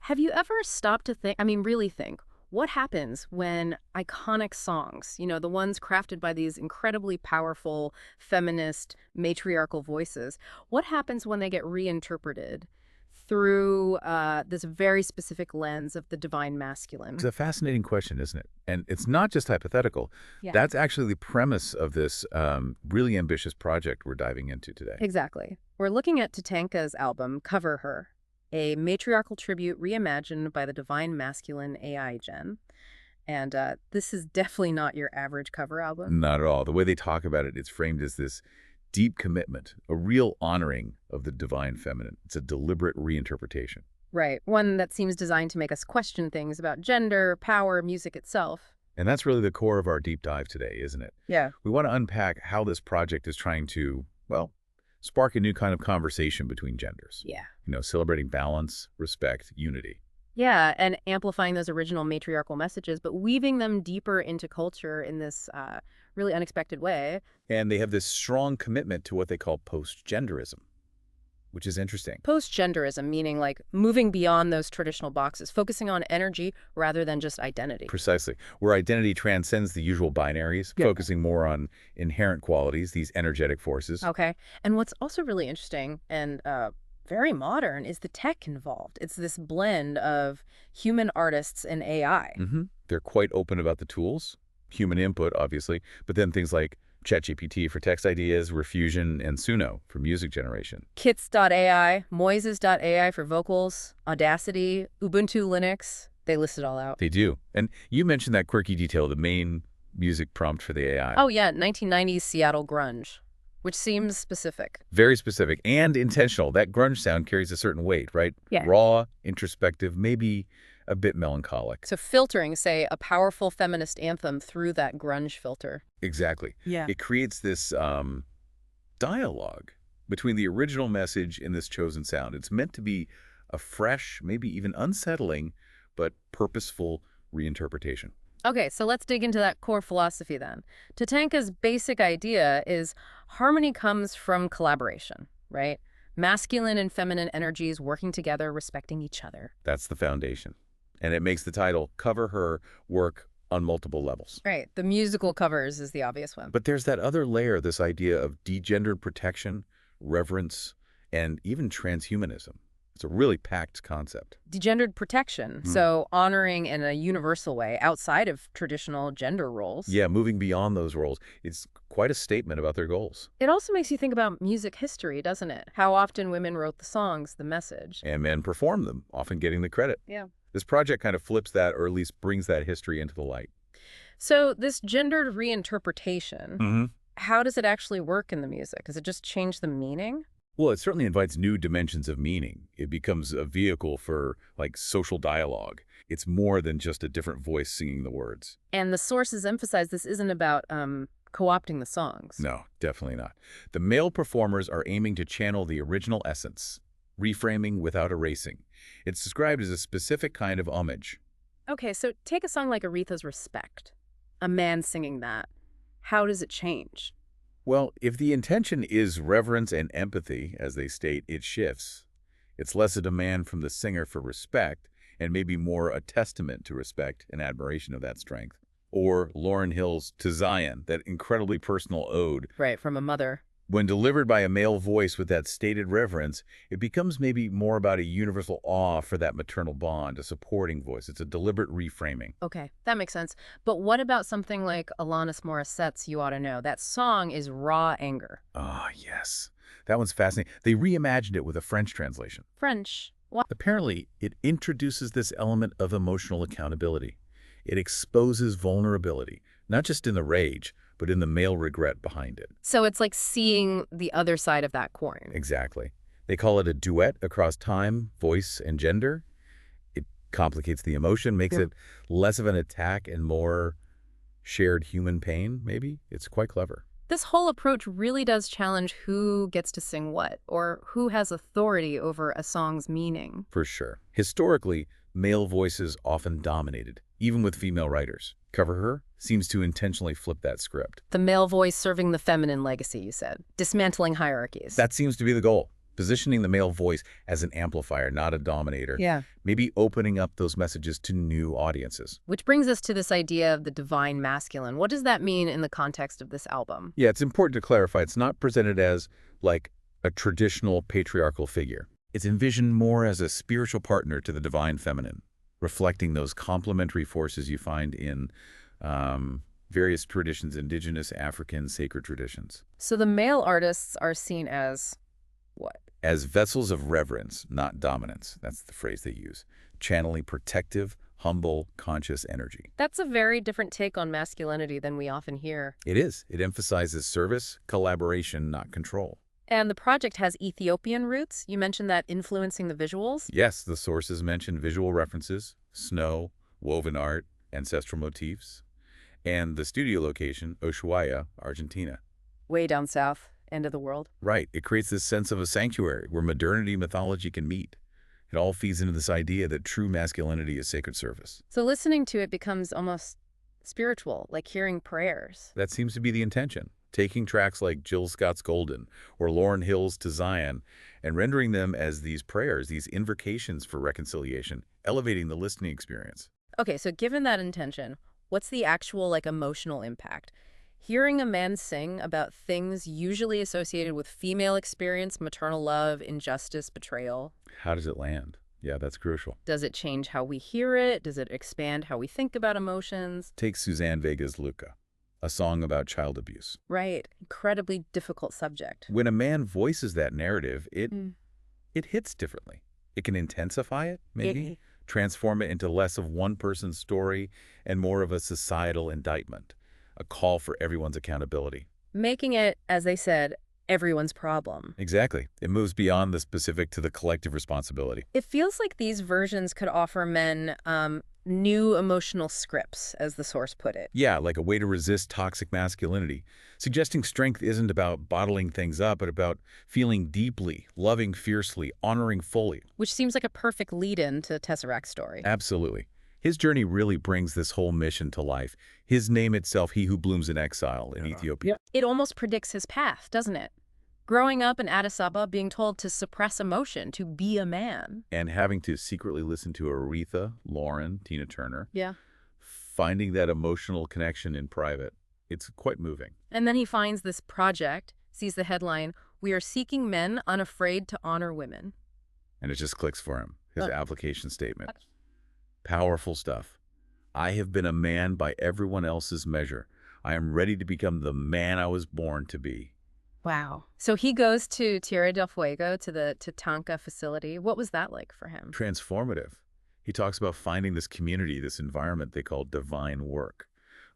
Have you ever stopped to think, I mean, really think, what happens when iconic songs, the ones crafted by these incredibly powerful, feminist, matriarchal voices, what happens when they get reinterpreted through this very specific lens of the divine It's masculine? a fascinating question, isn't it? And it's not just hypothetical. Yeah. That's actually the premise of this really ambitious project we're diving into today. Exactly. We're looking at TATANKA's album, Cover Her, a matriarchal tribute reimagined by the divine masculine AI gen. And this is definitely not your average cover album. Not at all. The way they talk about it, it's framed as this deep commitment, a real honoring of the divine feminine. It's a deliberate reinterpretation. Right. One that seems designed to make us question things about gender, power, music itself. And that's really the core of our deep dive today, isn't it? Yeah. We want to unpack how this project is trying to, well, spark a new kind of conversation between genders. Yeah. Celebrating balance, respect, unity. Yeah, and amplifying those original matriarchal messages, but weaving them deeper into culture in this really unexpected way. And they have this strong commitment to what they call post-genderism, which is interesting. Post-genderism, meaning like moving beyond those traditional boxes, focusing on energy rather than just identity. Precisely. Where identity transcends the usual binaries, Yeah. focusing more on inherent qualities, these energetic forces. Okay. And what's also really interesting and very modern is the tech involved. It's this blend of human artists and AI. They're quite open about the tools, human input, obviously, but then things like ChatGPT for text ideas, Refusion, and Suno for music generation. Kits.ai, Moises.ai for vocals, Audacity, Ubuntu Linux. They list it all out. They do. And you mentioned that quirky detail, the main music prompt for the AI. Oh, yeah, 1990s Seattle grunge, which seems specific. Very specific and intentional. That grunge sound carries a certain weight, right? Yeah. Raw, introspective, maybe a bit melancholic. So filtering, say, a powerful feminist anthem through that grunge filter. Exactly. Yeah. It creates this dialogue between the original message and this chosen sound. It's meant to be a fresh, maybe even unsettling, but purposeful reinterpretation. Okay, so let's dig into that core philosophy then. TATANKA's basic idea is harmony comes from collaboration, right? Masculine and feminine energies working together, respecting each other. That's the foundation. And it makes the title, Cover Her, work on multiple levels. Right, the musical covers is the obvious one. But there's that other layer, this idea of degendered protection, reverence, and even transhumanism. It's a really packed concept. Degendered protection, so honoring in a universal way outside of traditional gender roles. Yeah, moving beyond those roles. It's quite a statement about their goals. It also makes you think about music history, doesn't it? How often women wrote the songs, the message. And men perform them, often getting the credit. Yeah. This project kind of flips that, or at least brings that history into the light. So this gendered reinterpretation, how does it actually work in the music? Does it just change the meaning? Well, it certainly invites new dimensions of meaning. It becomes a vehicle for, like, social dialogue. It's more than just a different voice singing the words. And the sources emphasize this isn't about co-opting the songs. No, definitely not. The male performers are aiming to channel the original essence, reframing without erasing. It's described as a specific kind of homage. Okay, so take a song like Aretha's Respect. A man singing that. How does it change? Well, if the intention is reverence and empathy, as they state, it shifts. It's less a demand from the singer for respect, and maybe more a testament to respect and admiration of that strength. Or Lauryn Hill's To Zion, that incredibly personal ode. Right, from a mother. When delivered by a male voice with that stated reverence, it becomes maybe more about a universal awe for that maternal bond, a supporting voice. It's a deliberate reframing. Okay, that makes sense. But what about something like Alanis Morissette's You Ought to Know? That song is raw anger. Ah, yes. That one's fascinating. They reimagined it with a French translation. French. What? Apparently, it introduces this element of emotional accountability. It exposes vulnerability, not just in the rage, but in the male regret behind it. So it's like seeing the other side of that coin. Exactly. They call it a duet across time, voice, and gender. It complicates the emotion, makes it less of an attack and more shared human pain, maybe. It's quite clever. This whole approach really does challenge who gets to sing what, or who has authority over a song's meaning. For sure. Historically, male voices often dominated, even with female writers. Cover Her seems to intentionally flip that script. The male voice serving the feminine legacy, you said. Dismantling hierarchies. That seems to be the goal. positioning the male voice as an amplifier, not a dominator. Yeah. Maybe opening up those messages to new audiences. Which brings us to this idea of the divine masculine. What does that mean in the context of this album? Yeah, it's important to clarify. It's not presented as, like, a traditional patriarchal figure. It's envisioned more as a spiritual partner to the divine feminine, reflecting those complementary forces you find in various traditions, indigenous, African, sacred traditions. So the male artists are seen as what? As vessels of reverence, not dominance. That's the phrase they use. Channeling protective, humble, conscious energy. That's a very different take on masculinity than we often hear. It is. It emphasizes service, collaboration, not control. And the project has Ethiopian roots. You mentioned that influencing the visuals. Yes, the sources mention visual references, snow, woven art, ancestral motifs, and the studio location, Ushuaia, Argentina. Way down south, end of the world. Right. It creates this sense of a sanctuary where modernity and mythology can meet. It all feeds into this idea that true masculinity is sacred service. So listening to it becomes almost spiritual, like hearing prayers. That seems to be the intention. Taking tracks like Jill Scott's Golden or Lauryn Hill's To Zion and rendering them as these prayers, these invocations for reconciliation, elevating the listening experience. Okay, so given that intention, what's the actual, emotional impact? Hearing a man sing about things usually associated with female experience, maternal love, injustice, betrayal. How does it land? Yeah, that's crucial. Does it change how we hear it? Does it expand how we think about emotions? Take Suzanne Vega's Luca, a song about child abuse. Right. Incredibly difficult subject. When a man voices that narrative, it hits differently. It can intensify it, maybe, transform it into less of one person's story and more of a societal indictment, a call for everyone's accountability. Making it, as they said, everyone's problem. Exactly. It moves beyond the specific to the collective responsibility. It feels like these versions could offer men new emotional scripts, as the source put it. Yeah, like a way to resist toxic masculinity, suggesting strength isn't about bottling things up, but about feeling deeply, loving fiercely, honoring fully. Which seems like a perfect lead-in to 𝗧𝗧𝗏's story. Absolutely. His journey really brings this whole mission to life. His name itself, He Who Blooms in Exile in Ethiopia. It almost predicts his path, doesn't it? Growing up in Addis Ababa, being told to suppress emotion, to be a man. And having to secretly listen to Aretha, Lauren, Tina Turner. Yeah. Finding that emotional connection in private. It's quite moving. And then he finds this project, sees the headline, "We are seeking men unafraid to honor women." And it just clicks for him, his application statement. Powerful stuff. I have been a man by everyone else's measure. I am ready to become the man I was born to be. Wow. So he goes to Tierra del Fuego, to the TATANKA facility. What was that like for him? Transformative. He talks about finding this community, this environment they call divine work,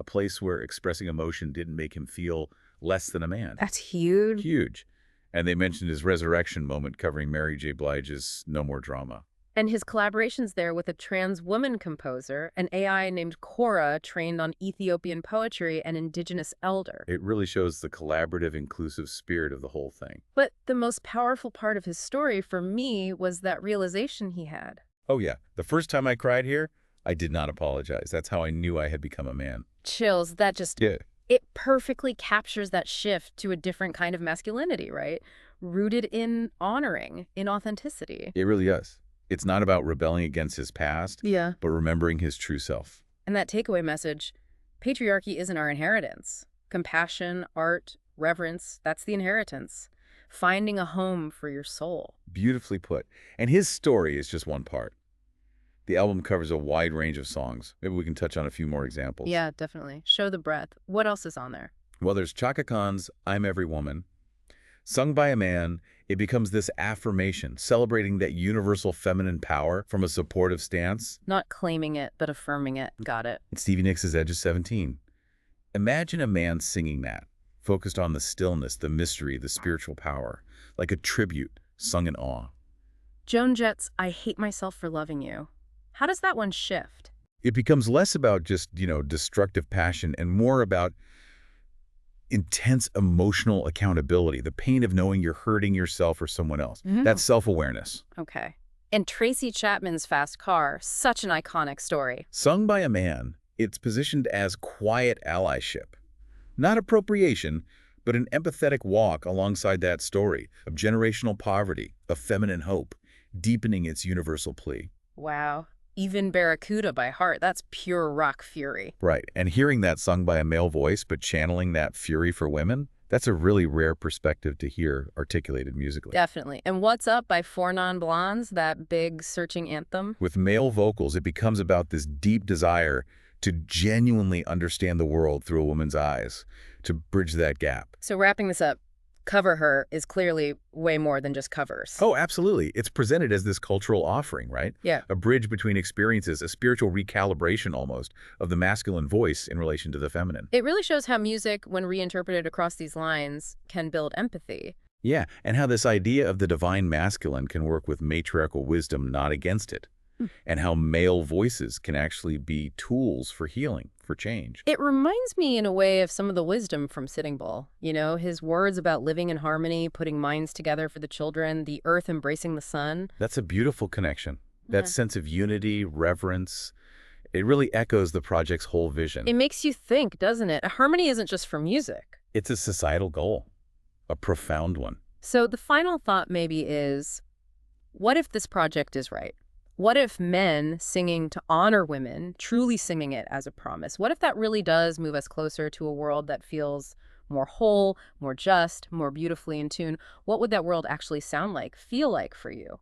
a place where expressing emotion didn't make him feel less than a man. That's huge. Huge. And they mentioned his resurrection moment covering Mary J. Blige's No More Drama. And his collaborations there with a trans woman composer, an AI named Cora, trained on Ethiopian poetry, and indigenous elder. It really shows the collaborative, inclusive spirit of the whole thing. But the most powerful part of his story for me was that realization he had. Oh yeah, the first time I cried here, I did not apologize. That's how I knew I had become a man. Chills, that just... Yeah. It perfectly captures that shift to a different kind of masculinity, right? Rooted in honoring, in authenticity. It really does. It's not about rebelling against his past, Yeah. but remembering his true self. And that takeaway message, patriarchy isn't our inheritance. Compassion, art, reverence, that's the inheritance. Finding a home for your soul. Beautifully put. And his story is just one part. The album covers a wide range of songs. Maybe we can touch on a few more examples. Yeah, definitely. Show the breadth. What else is on there? Well, there's Chaka Khan's I'm Every Woman. Sung by a man, it becomes this affirmation, celebrating that universal feminine power from a supportive stance. Not claiming it, but affirming it. Got it. And Stevie Nicks' 𝗧𝗔𝗧𝗔𝗡𝗞𝗔 17. Imagine a man singing that, focused on the stillness, the mystery, the spiritual power, like a tribute sung in awe. Joan Jett's I Hate Myself for Loving You. How does that one shift? It becomes less about just, destructive passion and more about intense emotional accountability, the pain of knowing you're hurting yourself or someone else. That's self-awareness. Okay. And Tracy Chapman's Fast Car, such an iconic story. Sung by a man, it's positioned as quiet allyship. Not appropriation, but an empathetic walk alongside that story of generational poverty, of feminine hope, deepening its universal plea. Wow. Even Barracuda by heart, that's pure rock fury. Right, and hearing that sung by a male voice but channeling that fury for women, that's a really rare perspective to hear articulated musically. Definitely. And What's Up by Four Non Blondes, that big searching anthem? With male vocals, it becomes about this deep desire to genuinely understand the world through a woman's eyes, to bridge that gap. So wrapping this up, Cover Her is clearly way more than just covers. Oh, absolutely. It's presented as this cultural offering, right? Yeah. A bridge between experiences, a spiritual recalibration almost of the masculine voice in relation to the feminine. It really shows how music, when reinterpreted across these lines, can build empathy. Yeah, and how this idea of the divine masculine can work with matriarchal wisdom, not against it. And how male voices can actually be tools for healing, for change. It reminds me in a way of some of the wisdom from Sitting Bull. You know, his words about living in harmony, putting minds together for the children, the earth embracing the sun. That's a beautiful connection. That sense of unity, reverence, it really echoes the project's whole vision. It makes you think, doesn't it? Harmony isn't just for music. It's a societal goal, a profound one. So the final thought maybe is, what if this project is right? What if men singing to honor women, truly singing it as a promise? What if that really does move us closer to a world that feels more whole, more just, more beautifully in tune? What would that world actually sound like, feel like for you?